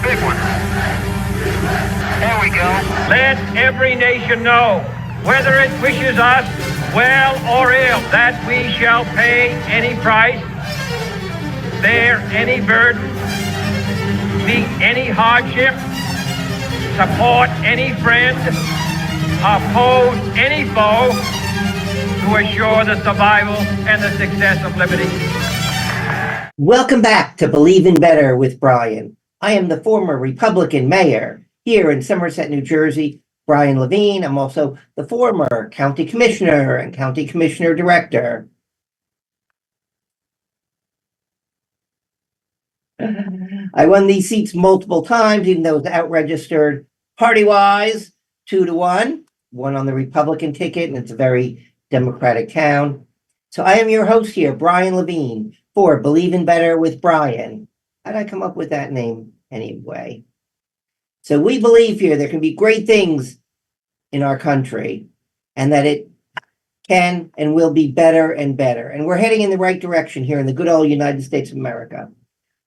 big one. There we go. Let every nation know, whether it wishes us well or ill, that we shall pay any price, bear any burden, meet any hardship, support any friend, oppose any foe, to assure the survival and the success of liberty. Welcome back to Believe in Better with Brian. I am the former Republican mayor here in Somerset, New Jersey, Brian Levine. I'm also the former county commissioner and county commissioner director. I won these seats multiple times, even though it was out-registered party-wise, 2-1, one on the Republican ticket, and it's a very Democratic town. So I am your host here, Brian Levine, for Believe in Better with Brian. How did I come up with that name anyway? So we believe here there can be great things in our country, and that it can and will be better and better. And we're heading in the right direction here in the good old United States of America.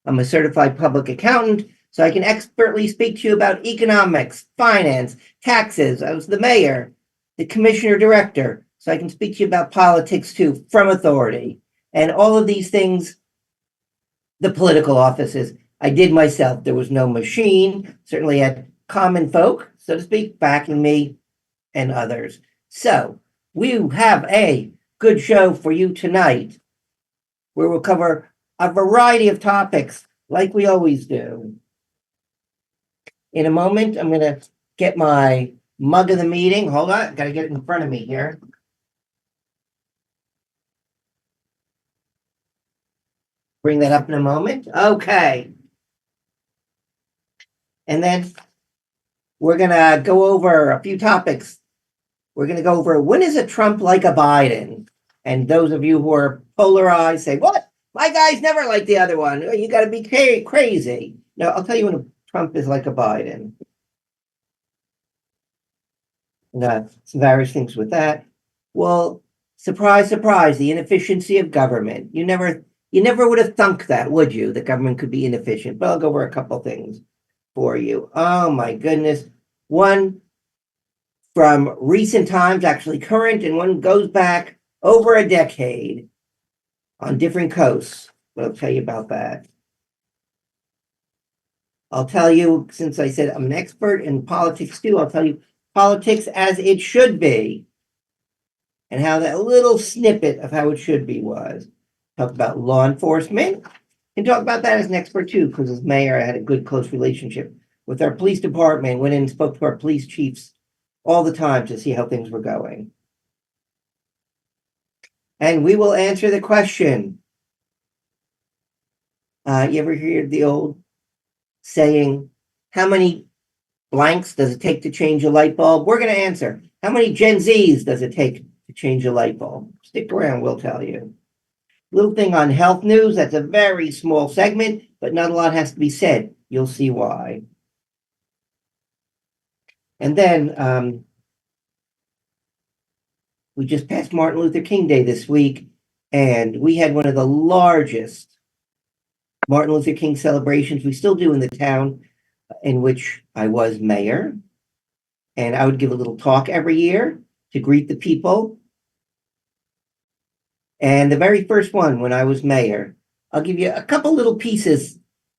I'm a certified public accountant, so I can expertly speak to you about economics, finance, taxes. I was the mayor, the commissioner director, so I can speak to you about politics too, from authority. And all of these things, the political offices, I did myself. There was no machine, certainly had common folk, so to speak, backing me and others. So we have a good show for you tonight, where we'll cover a variety of topics like we always do. In a moment, I'm going to get my mug of the meeting. Hold on, got to get it in front of me here. Bring that up in a moment. Okay. And then we're going to go over a few topics. We're going to go over, when is a Trump like a Biden? And those of you who are polarized say, what? My guy's never like the other one. You got to be crazy. No, I'll tell you when a Trump is like a Biden. And, some various things with that. Well, surprise, surprise, the inefficiency of government. You never would have thunk that, would you? The government could be inefficient. But I'll go over a couple things for you. Oh my goodness. One from recent times, actually current, and one goes back over a decade on different coasts. But I'll tell you about that. I'll tell you, since I said I'm an expert in politics too, I'll tell you politics as it should be, and how that little snippet of how it should be was. Talk about law enforcement, and talk about that as an expert too, because as mayor, I had a good, close relationship with our police department, went in and spoke to our police chiefs all the time to see how things were going. And we will answer the question. You ever hear the old saying, how many blanks does it take to change a light bulb? We're going to answer, how many Gen Zs does it take to change a light bulb? Stick around, we'll tell you. Little thing on health news, that's a very small segment, but not a lot has to be said. You'll see why. And then we just passed Martin Luther King Day this week, and we had one of the largest Martin Luther King celebrations we still do in the town in which I was mayor. And I would give a little talk every year to greet the people. And the very first one, when I was mayor, I'll give you a couple little pieces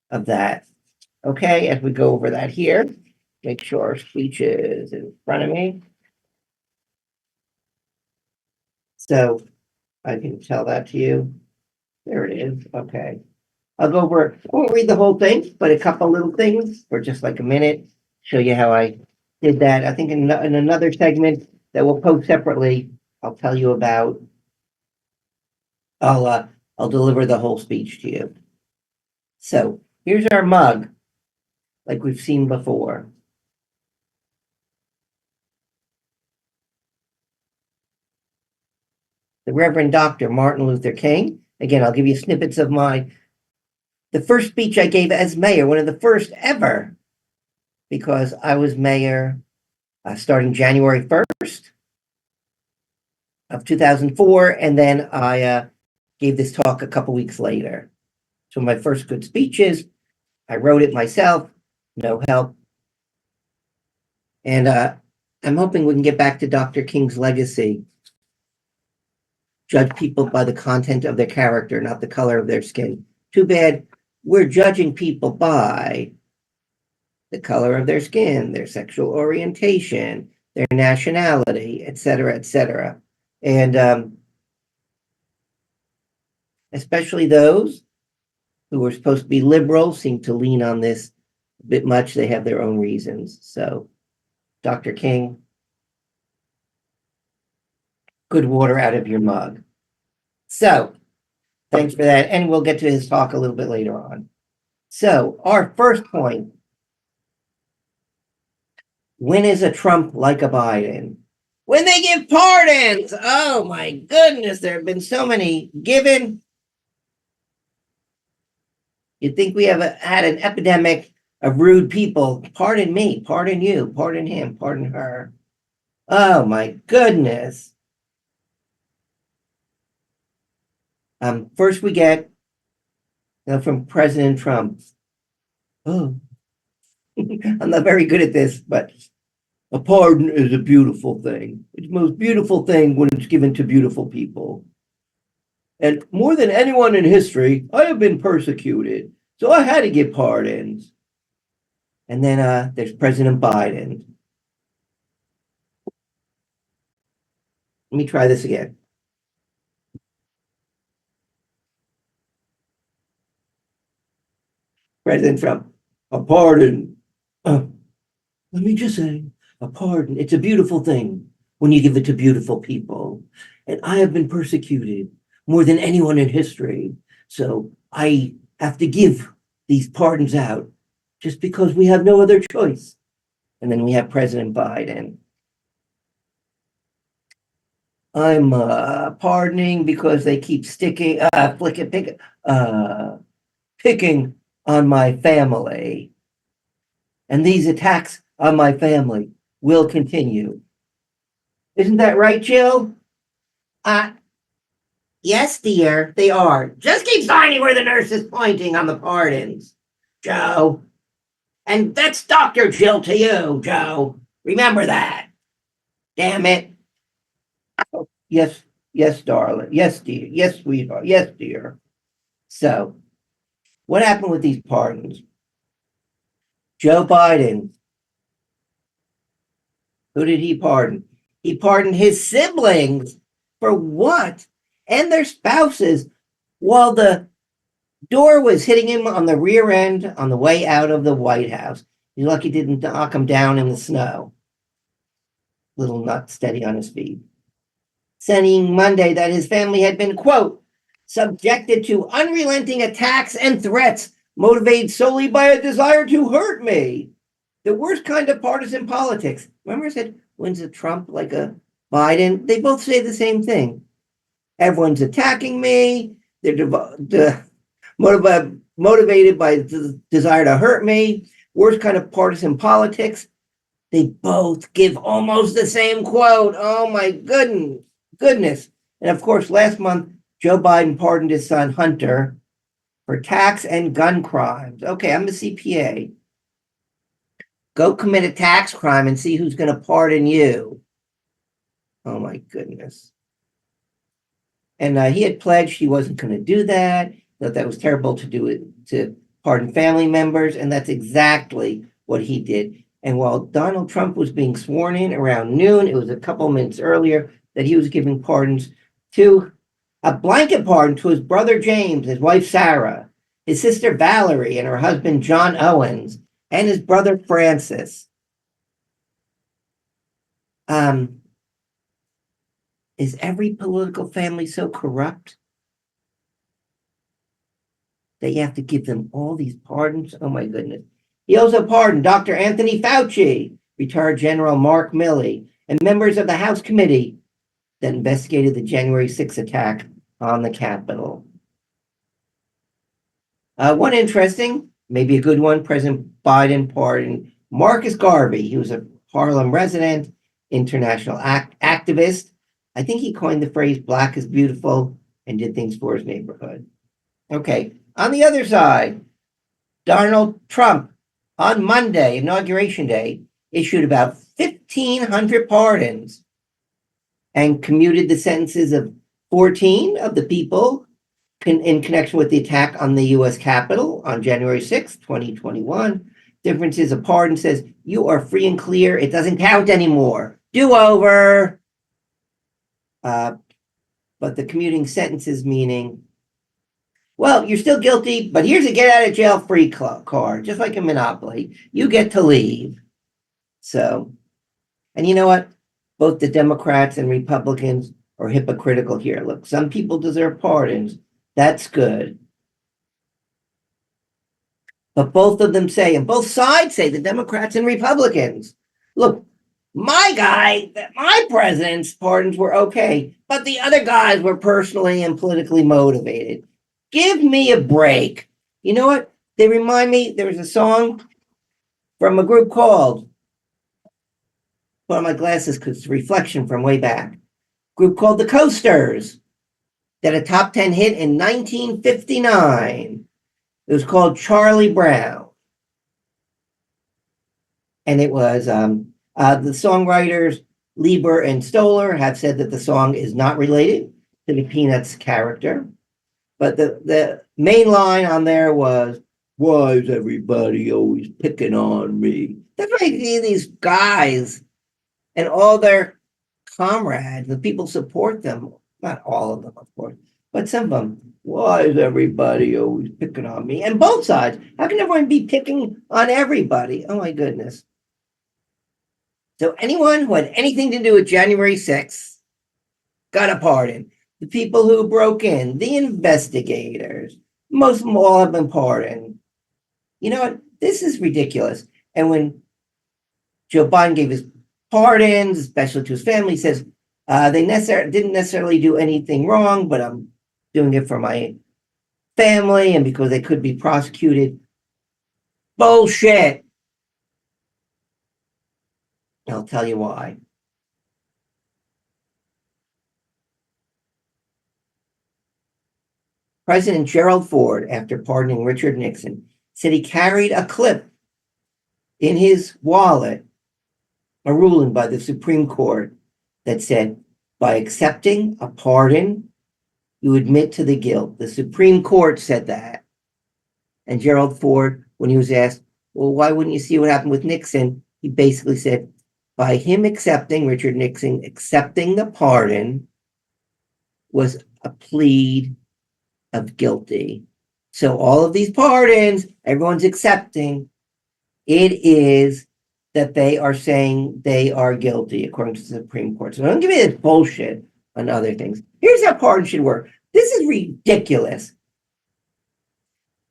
of that. Okay, as we go over that here, make sure our speech is in front of me. So I can tell that to you. There it is. Okay. I'll go over, I won't read the whole thing, but a couple little things for just like a minute, show you how I did that. I think in another segment that we'll post separately, I'll tell you about, I'll deliver the whole speech to you. So here's our mug, like we've seen before. The Reverend Dr. Martin Luther King. Again, I'll give you snippets of the first speech I gave as mayor, one of the first ever, because I was mayor starting January 1st of 2004, and then I gave this talk a couple weeks later. So my first good speeches, I wrote it myself, No help. And I'm hoping we can get back to Dr. King's legacy. Judge people by the content of their character, not the color of their skin. Too bad we're judging people by the color of their skin, their sexual orientation, their nationality, et cetera, et cetera. And especially those who are supposed to be liberal seem to lean on this a bit much. They have their own reasons. So, Dr. King, good water out of your mug. So, thanks for that. And we'll get to his talk a little bit later on. So, our first point, when is a Trump like a Biden? When they give pardons. Oh my goodness, there have been so many given. You'd think we have had an epidemic of rude people. Pardon me, pardon you, pardon him, pardon her. Oh my goodness. First we get from President Trump. Oh, I'm not very good at this, but a pardon is a beautiful thing. It's the most beautiful thing when it's given to beautiful people. And more than anyone in history, I have been persecuted. So I had to give pardons. And then there's President Biden. Let me try this again. President Trump, a pardon. Let me just say, a pardon. It's a beautiful thing when you give it to beautiful people. And I have been persecuted more than anyone in history. So I have to give these pardons out just because we have no other choice. And then we have President Biden. I'm pardoning because they keep picking on my family. And these attacks on my family will continue. Isn't that right, Jill? Yes, dear, they are. Just keep signing where the nurse is pointing on the pardons, Joe. And that's Dr. Jill to you, Joe. Remember that. Damn it. Oh, yes, darling. Yes, dear. Yes, sweetheart. Yes, dear. So, what happened with these pardons? Joe Biden. Who did he pardon? He pardoned his siblings. For what? And their spouses, while the door was hitting him on the rear end on the way out of the White House. He's lucky didn't knock him down in the snow. Little nut steady on his feet. Saying Monday that his family had been, quote, subjected to unrelenting attacks and threats motivated solely by a desire to hurt me. The worst kind of partisan politics. Remember I said, when's a Trump like a Biden? They both say the same thing. Everyone's attacking me. They're motivated by the desire to hurt me. Worst kind of partisan politics. They both give almost the same quote. Oh my goodness. And of course, last month, Joe Biden pardoned his son Hunter for tax and gun crimes. Okay, I'm a CPA. Go commit a tax crime and see who's going to pardon you. Oh my goodness. And he had pledged he wasn't going to do that, that was terrible to do it, to pardon family members, and that's exactly what he did. And while Donald Trump was being sworn in around noon, it was a couple minutes earlier that he was giving pardons to a blanket pardon to his brother James, his wife Sarah, his sister Valerie, and her husband John Owens, and his brother Francis. Is every political family so corrupt that you have to give them all these pardons? Oh my goodness. He also pardoned Dr. Anthony Fauci, retired General Mark Milley, and members of the House committee that investigated the January 6th attack on the Capitol. One interesting, maybe a good one, President Biden pardoned Marcus Garvey. He was a Harlem resident, international activist. I think he coined the phrase Black is beautiful and did things for his neighborhood. Okay, on the other side, Donald Trump on Monday, Inauguration Day, issued about 1,500 pardons and commuted the sentences of 14 of the people in connection with the attack on the U.S. Capitol on January 6th, 2021. Differences of pardon says, you are free and clear. It doesn't count anymore. Do over. But the commuting sentences meaning, well, you're still guilty, but here's a get out of jail free card, just like a Monopoly. You get to leave. So, and you know what? Both the Democrats and Republicans are hypocritical here. Look, some people deserve pardons. That's good. But both of them say, and both sides say, the Democrats and Republicans, look, my president's pardons were okay, but the other guys were personally and politically motivated. Give me a break. You know what? They remind me, there was a song from a group called, put on my glasses because it's a reflection from way back, group called the Coasters, that a top 10 hit in 1959. It was called Charlie Brown. And it was, the songwriters Lieber and Stoller have said that the song is not related to the Peanuts character. But the main line on there was, why is everybody always picking on me? That's why you see these guys and all their comrades, the people support them. Not all of them, of course, but some of them. Why is everybody always picking on me? And both sides. How can everyone be picking on everybody? Oh, my goodness. So anyone who had anything to do with January 6th got a pardon. The people who broke in, the investigators, most of them all have been pardoned. You know what? This is ridiculous. And when Joe Biden gave his pardons, especially to his family, he says, they didn't necessarily do anything wrong, but I'm doing it for my family and because they could be prosecuted. Bullshit. I'll tell you why. President Gerald Ford, after pardoning Richard Nixon, said he carried a clip in his wallet, a ruling by the Supreme Court that said, by accepting a pardon, you admit to the guilt. The Supreme Court said that. And Gerald Ford, when he was asked, well, why wouldn't you see what happened with Nixon? He basically said, by him accepting, Richard Nixon accepting the pardon was a plea of guilty. So all of these pardons, everyone's accepting. It is that they are saying they are guilty, according to the Supreme Court. So don't give me this bullshit on other things. Here's how pardon should work. This is ridiculous.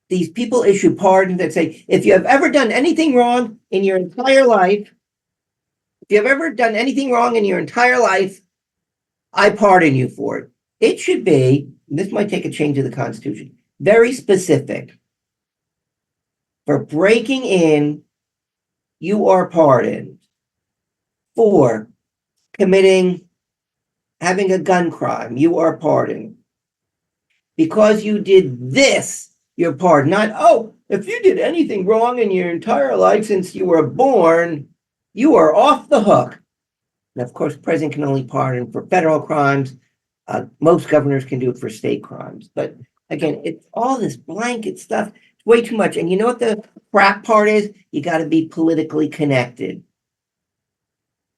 These people issue pardons that say, if you have ever done anything wrong in your entire life, I pardon you for it. It should be, this might take a change of the Constitution, very specific. For breaking in, you are pardoned. For having a gun crime, you are pardoned. Because you did this, you're pardoned. Not, oh, if you did anything wrong in your entire life since you were born, you are off the hook. And of course, the president can only pardon for federal crimes. Most governors can do it for state crimes. But again, it's all this blanket stuff. It's way too much. And you know what the crap part is? You got to be politically connected.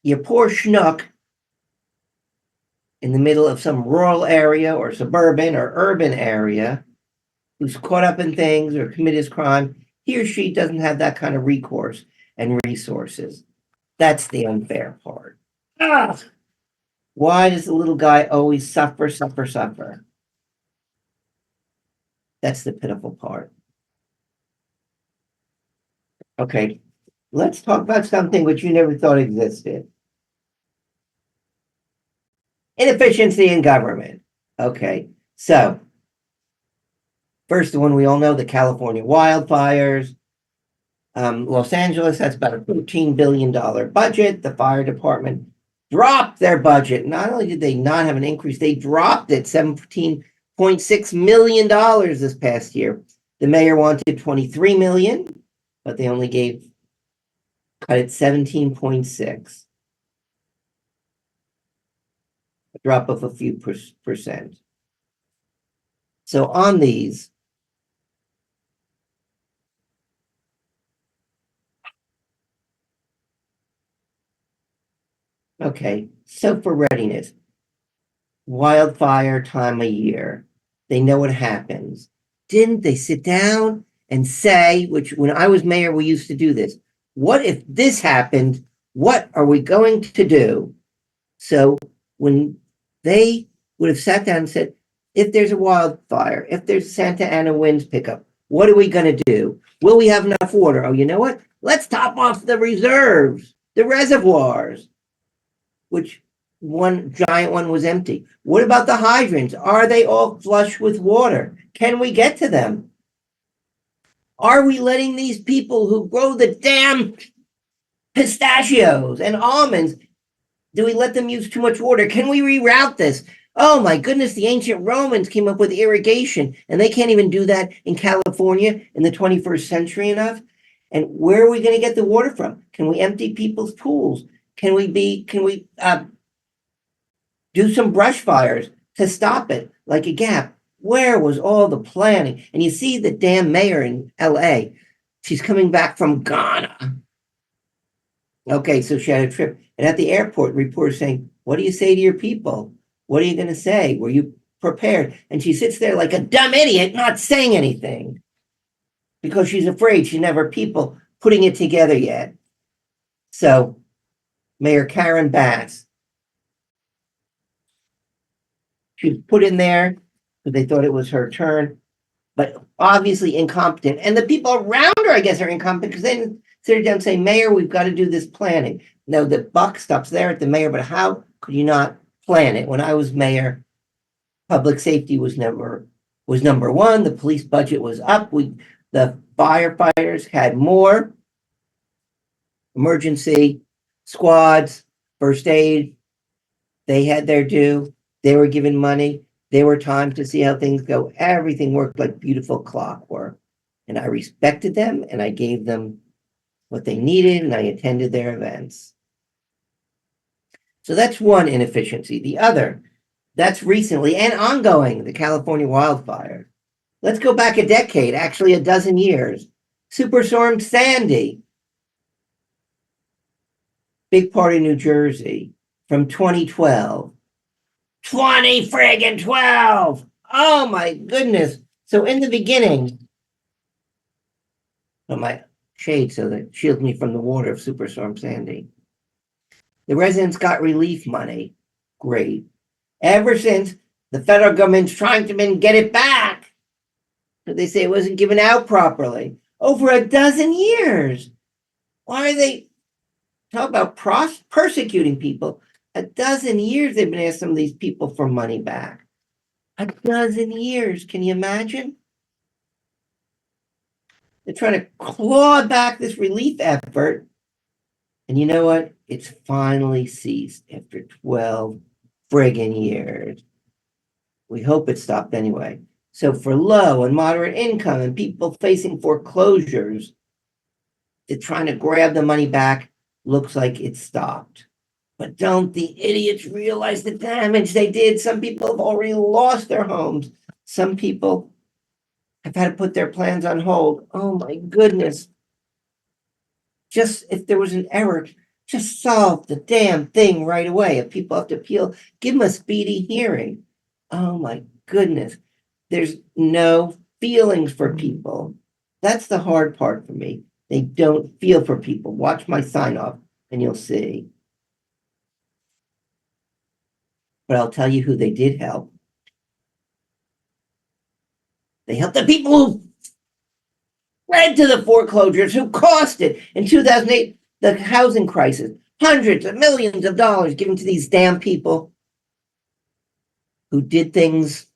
Your poor schnook in the middle of some rural area or suburban or urban area who's caught up in things or committed his crime, he or she doesn't have that kind of recourse and resources. That's the unfair part. Why does the little guy always suffer? That's the pitiful part. Okay, let's talk about something which you never thought existed. Inefficiency in government. Okay, so first, the one we all know, the California wildfires. Los Angeles has about a $13 billion budget. The fire department dropped their budget. Not only did they not have an increase, they dropped it $17.6 million this past year. The mayor wanted $23 million. but they only cut it 17.6. A drop of a few percent. So on these, okay, so for readiness, wildfire time of year, they know what happens. Didn't they sit down and say, which when I was mayor, we used to do this, what if this happened? What are we going to do? So when they would have sat down and said, if there's a wildfire, if there's Santa Ana winds pickup, what are we going to do? Will we have enough water? Oh, you know what? Let's top off the reserves, the reservoirs, which one giant one was empty. What about the hydrants? Are they all flush with water? Can we get to them? Are we letting these people who grow the damn pistachios and almonds, do we let them use too much water? Can we reroute this? Oh my goodness, the ancient Romans came up with irrigation, and they can't even do that in California in the 21st century enough. And where are we going to get the water from? Can we empty people's pools? Can we do some brush fires to stop it, like a gap? Where was all the planning? And you see the damn mayor in LA. She's coming back from Ghana. Okay, so she had a trip. And at the airport, reporters saying, what do you say to your people? What are you going to say? Were you prepared? And she sits there like a dumb idiot, not saying anything, because she's afraid she never people putting it together yet. So Mayor Karen Bass, she was put in there because they thought it was her turn, but obviously incompetent. And the people around her, I guess, are incompetent because they didn't sit down and say, Mayor, we've got to do this planning. No, the buck stops there at the mayor, but how could you not plan it? When I was mayor, public safety was number one. The police budget was up. The firefighters had more emergency squads, first aid. They had their due. They were given money. There were times to see how things go. Everything worked like beautiful clockwork. And I respected them, and I gave them what they needed, and I attended their events. So that's one inefficiency. The other, that's recently and ongoing, the California wildfire. Let's go back a decade, actually a dozen years. Superstorm Sandy, big part of New Jersey from 2012. 20 friggin' 12! Oh my goodness. So in the beginning, my shade so that shields me from the water of Superstorm Sandy. The residents got relief money. Great. Ever since, the federal government's trying to get it back. But they say it wasn't given out properly. Over a dozen years. Why are they talk about persecuting people? A dozen years they've been asking some of these people for money back. A dozen years. Can you imagine? They're trying to claw back this relief effort. And you know what? It's finally ceased after 12 friggin' years. We hope it stopped anyway. So for low and moderate income and people facing foreclosures, they're trying to grab the money back. Looks like it stopped. But don't the idiots realize the damage they did? Some people have already lost their homes. Some people have had to put their plans on hold. Oh my goodness. Just if there was an error, just solve the damn thing right away. If people have to appeal, give them a speedy hearing. Oh my goodness. There's no feelings for people. That's the hard part for me. They don't feel for people. Watch my sign off and you'll see. But I'll tell you who they did help. They helped the people who led to the foreclosures, who caused it. In 2008, the housing crisis, hundreds of millions of dollars given to these damn people who did things,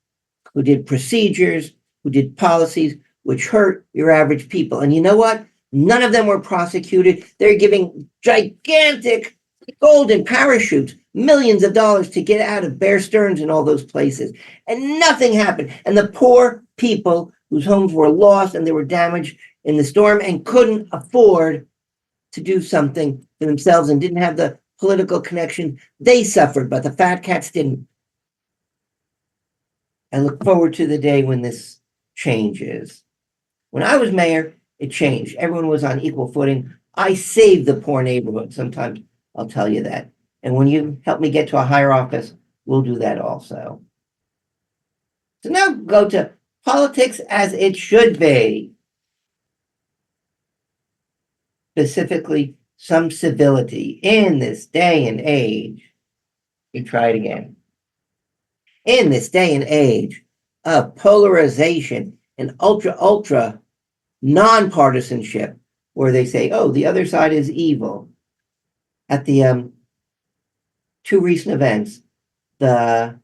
who did procedures, who did policies which hurt your average people. And you know what? None of them were prosecuted. They're giving gigantic golden parachutes, millions of dollars to get out of Bear Stearns and all those places. And nothing happened. And the poor people whose homes were lost and they were damaged in the storm and couldn't afford to do something for themselves and didn't have the political connection. They suffered, but the fat cats didn't. I look forward to the day when this changes. When I was mayor, it changed. Everyone was on equal footing. I saved the poor neighborhood. Sometimes I'll tell you that. And when you help me get to a higher office, we'll do that also. So now go to politics as it should be. Specifically, some civility in this day and age. You try it again. In this day and age of polarization and ultra non-partisanship, where they say, oh, the other side is evil. At the two recent events, the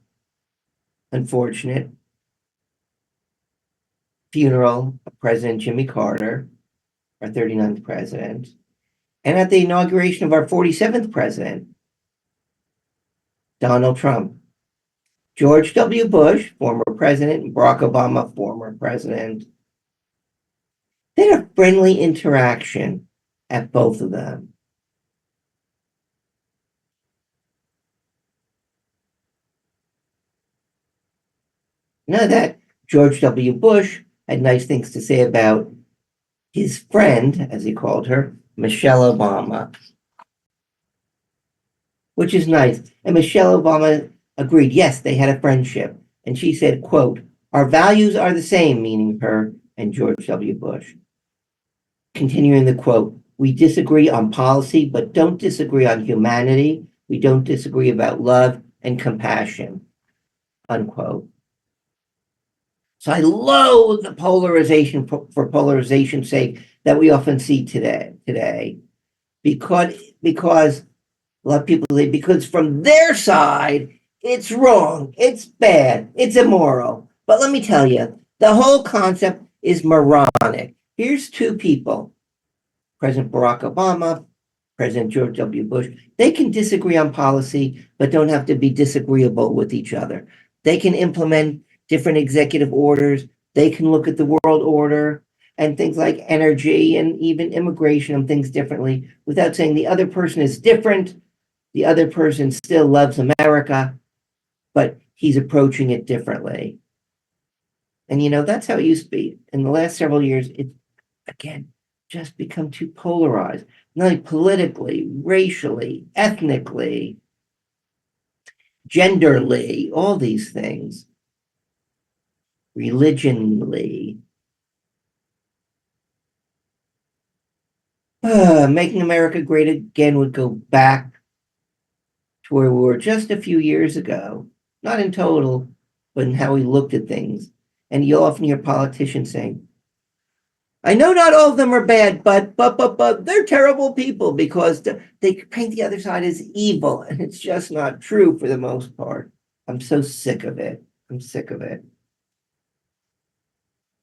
unfortunate funeral of President Jimmy Carter, our 39th president, and at the inauguration of our 47th president, Donald Trump. George W. Bush, former president, and Barack Obama, former president. They had a friendly interaction at both of them. Now that George W. Bush had nice things to say about his friend, as he called her, Michelle Obama, which is nice. And Michelle Obama agreed, yes, they had a friendship. And she said, quote, our values are the same, meaning her and George W. Bush. Continuing the quote, we disagree on policy, but don't disagree on humanity. We don't disagree about love and compassion, unquote. So I loathe the polarization for polarization's sake that we often see today, because a lot of people say, because from their side, it's wrong, it's bad, it's immoral. But let me tell you, the whole concept is moronic. Here's two people, President Barack Obama, President George W. Bush. They can disagree on policy, but don't have to be disagreeable with each other. They can implement different executive orders. They can look at the world order and things like energy and even immigration and things differently without saying the other person is different. The other person still loves America, but he's approaching it differently. And, you know, that's how it used to be. In the last several years, it's, again, just become too polarized, not only politically, racially, ethnically, genderly, all these things, religionly. Making America great again would go back to where we were just a few years ago, not in total, but in how we looked at things. And you'll often hear politicians saying, I know not all of them are bad, but they're terrible people because they paint the other side as evil. And it's just not true for the most part. I'm so sick of it. I'm sick of it.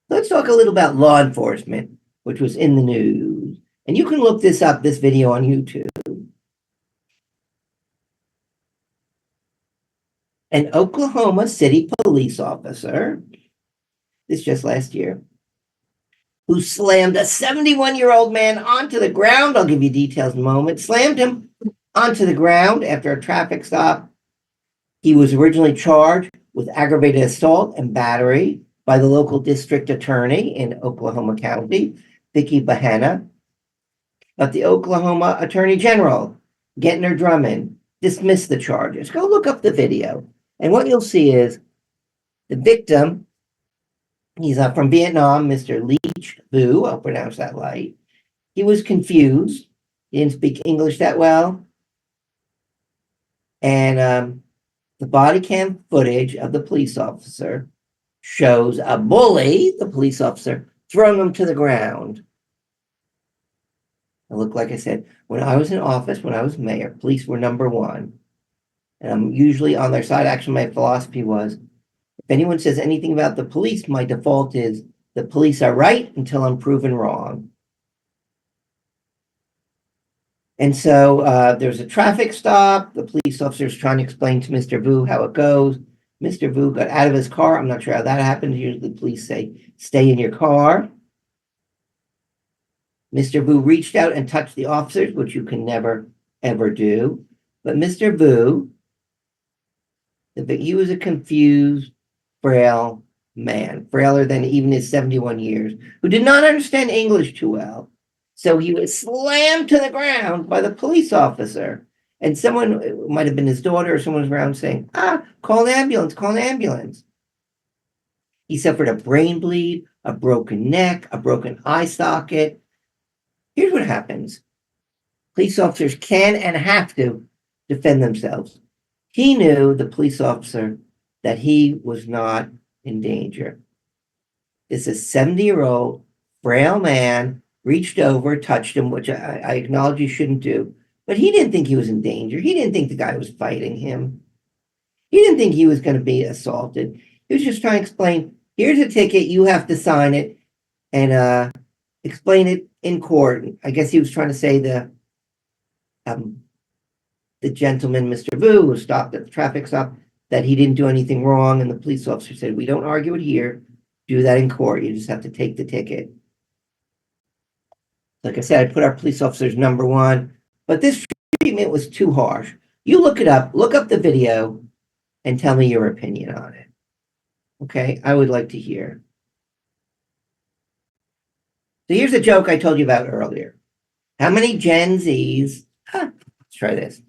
Let's talk a little about law enforcement, which was in the news. And you can look this up, this video on YouTube. An Oklahoma City police officer, this just last year, who slammed a 71-year-old man onto the ground. I'll give you details in a moment. Slammed him onto the ground after a traffic stop. He was originally charged with aggravated assault and battery by the local district attorney in Oklahoma County, Vicki Bahana. But the Oklahoma Attorney General, Gentner Drummond, dismissed the charges. Go look up the video. And what you'll see is the victim, he's from Vietnam, Mr. Leach Vu, I'll pronounce that right. He was confused. He didn't speak English that well. And the body cam footage of the police officer shows a bully, the police officer, throwing him to the ground. And look, like I said, when I was in office, when I was mayor, police were number one. And I'm usually on their side. Actually, my philosophy was, if anyone says anything about the police, my default is the police are right until I'm proven wrong. And so there's a traffic stop. The police officer is trying to explain to Mr. Vu how it goes. Mr. Vu got out of his car. I'm not sure how that happened. Usually the police say, stay in your car. Mr. Vu reached out and touched the officers, which you can never, ever do. But Mr. Vu, he was a confused, frail man, frailer than even his 71 years, who did not understand English too well. So he was slammed to the ground by the police officer. And someone, it might have been his daughter or someone was around saying, call an ambulance, call an ambulance. He suffered a brain bleed, a broken neck, a broken eye socket. Here's what happens. Police officers can and have to defend themselves. He knew, the police officer, that he was not in danger. This is a 70-year-old frail man reached over, touched him, which I acknowledge you shouldn't do. But he didn't think he was in danger. He didn't think the guy was fighting him. He didn't think he was going to be assaulted. He was just trying to explain, here's a ticket, you have to sign it, and explain it in court. I guess he was trying to say the gentleman, Mr. Vu, who stopped at the traffic stop, that he didn't do anything wrong. And the police officer said, we don't argue it here. Do that in court. You just have to take the ticket. Like I said, I put our police officers number one, but this treatment was too harsh. You look it up, look up the video, and tell me your opinion on it. Okay, I would like to hear. So here's a joke I told you about earlier. How many Gen Zs, let's try this.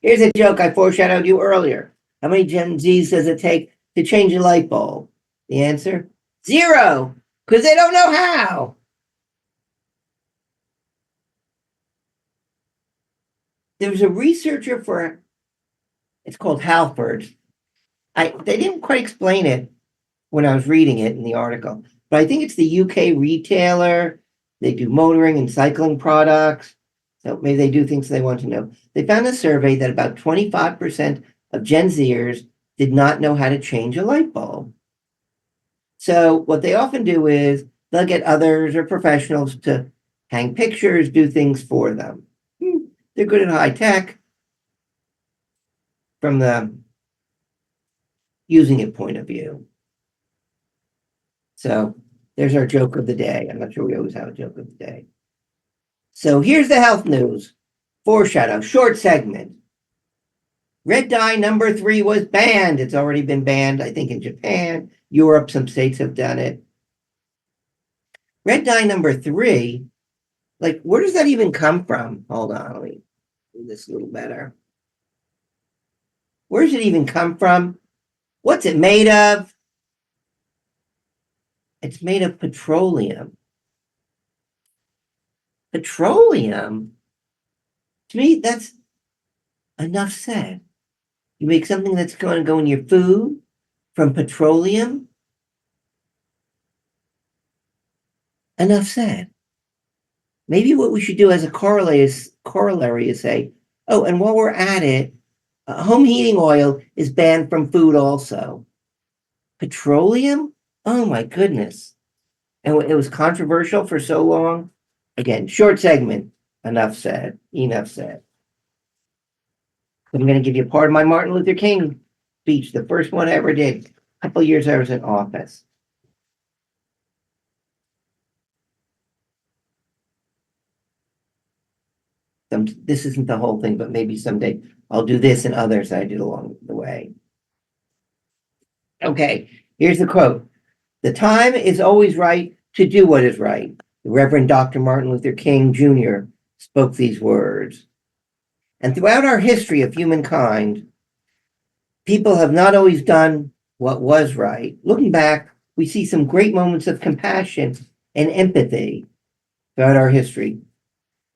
Here's a joke I foreshadowed you earlier. How many Gen Zs does it take to change a light bulb? The answer, 0, because they don't know how. There was a researcher for, it's called Halfords. They didn't quite explain it when I was reading it in the article, but I think it's the UK retailer. They do motoring and cycling products. So maybe they do things they want to know. They found a survey that about 25% of Gen Zers did not know how to change a light bulb. So what they often do is they'll get others or professionals to hang pictures, do things for them. They're good at high tech from the using it point of view. So there's our joke of the day. I'm not sure we always have a joke of the day. So here's the health news. Foreshadow, short segment. Red dye number 3 was banned. It's already been banned, I think, in Japan, Europe, some states have done it. Red dye number 3, like, where does that even come from? Hold on, let me do this a little better. Where does it even come from? What's it made of? It's made of petroleum. Petroleum? To me, that's enough said. You make something that's going to go in your food from petroleum? Enough said. Maybe what we should do as a corollary is say, oh, and while we're at it, home heating oil is banned from food also. Petroleum? Oh my goodness. And it was controversial for so long. Again, short segment. Enough said. Enough said. I'm going to give you part of my Martin Luther King speech, the first one I ever did, a couple of years I was in office. This isn't the whole thing, but maybe someday I'll do this and others I did along the way. Okay, here's the quote. The time is always right to do what is right. The Reverend Dr. Martin Luther King Jr. spoke these words. And throughout our history of humankind, people have not always done what was right. Looking back, we see some great moments of compassion and empathy throughout our history.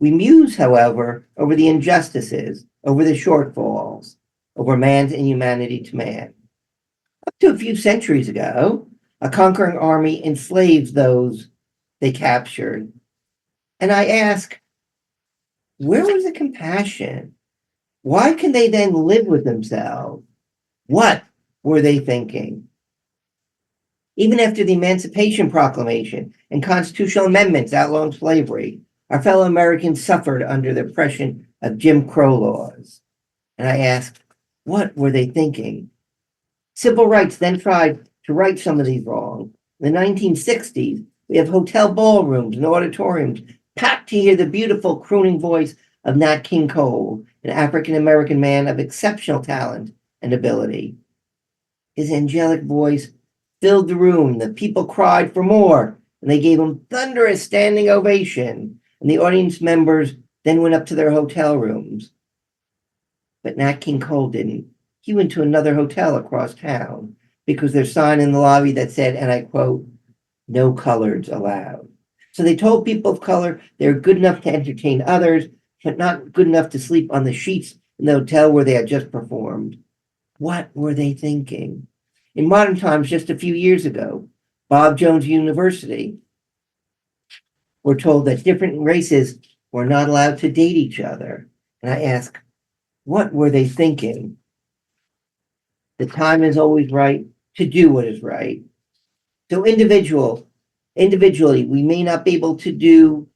We muse, however, over the injustices, over the shortfalls, over man's inhumanity to man. Up to a few centuries ago, a conquering army enslaved those they captured. And I ask, where was the compassion? Why can they then live with themselves? What were they thinking? Even after the Emancipation Proclamation and constitutional amendments outlawing slavery, our fellow Americans suffered under the oppression of Jim Crow laws. And I asked, what were they thinking? Civil rights then tried to right some of these wrongs. In the 1960s, we have hotel ballrooms and auditoriums packed to hear the beautiful crooning voice of Nat King Cole, an African-American man of exceptional talent and ability. His angelic voice filled the room. The people cried for more, and they gave him thunderous standing ovation. And the audience members then went up to their hotel rooms. But Nat King Cole didn't. He went to another hotel across town because there's a sign in the lobby that said, and I quote, "No coloreds allowed." So they told people of color they're good enough to entertain others, but not good enough to sleep on the sheets in the hotel where they had just performed. What were they thinking? In modern times, just a few years ago, Bob Jones University were told that different races were not allowed to date each other. And I ask, what were they thinking? The time is always right to do what is right. So individually, we may not be able to do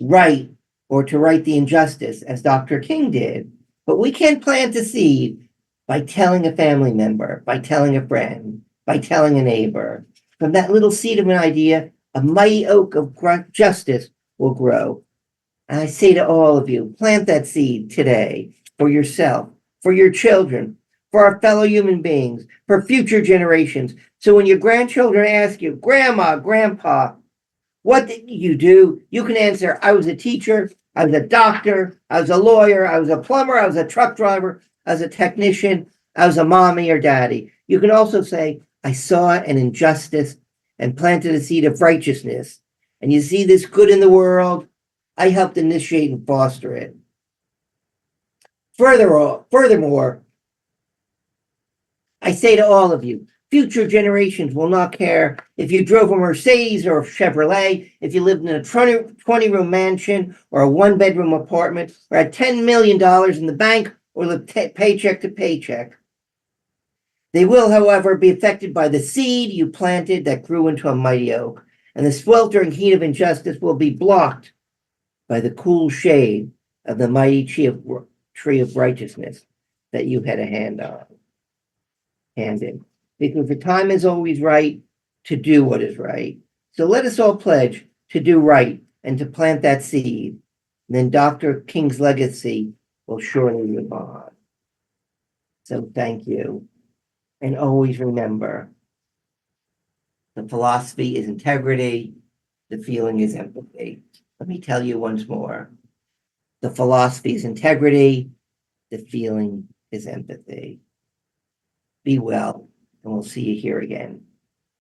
right or to right the injustice as Dr. King did, but we can plant a seed by telling a family member, by telling a friend, by telling a neighbor. From that little seed of an idea, a mighty oak of justice will grow. And I say to all of you, plant that seed today for yourself, for your children, for our fellow human beings, for future generations. So when your grandchildren ask you, Grandma, Grandpa, what did you do? You can answer, I was a teacher, I was a doctor, I was a lawyer, I was a plumber, I was a truck driver, I was a technician, I was a mommy or daddy. You can also say, I saw an injustice and planted a seed of righteousness. And you see this good in the world, I helped initiate and foster it. Furthermore, I say to all of you, future generations will not care if you drove a Mercedes or a Chevrolet, if you lived in a 20-room mansion or a one-bedroom apartment, or had $10 million in the bank, or lived paycheck to paycheck. They will, however, be affected by the seed you planted that grew into a mighty oak, and the sweltering heat of injustice will be blocked by the cool shade of the mighty tree of righteousness that you had a hand in. Because the time is always right to do what is right. So let us all pledge to do right and to plant that seed. And then Dr. King's legacy will surely live on. So thank you. And always remember, the philosophy is integrity, the feeling is empathy. Let me tell you once more. The philosophy is integrity, the feeling is empathy. Be well, and we'll see you here again.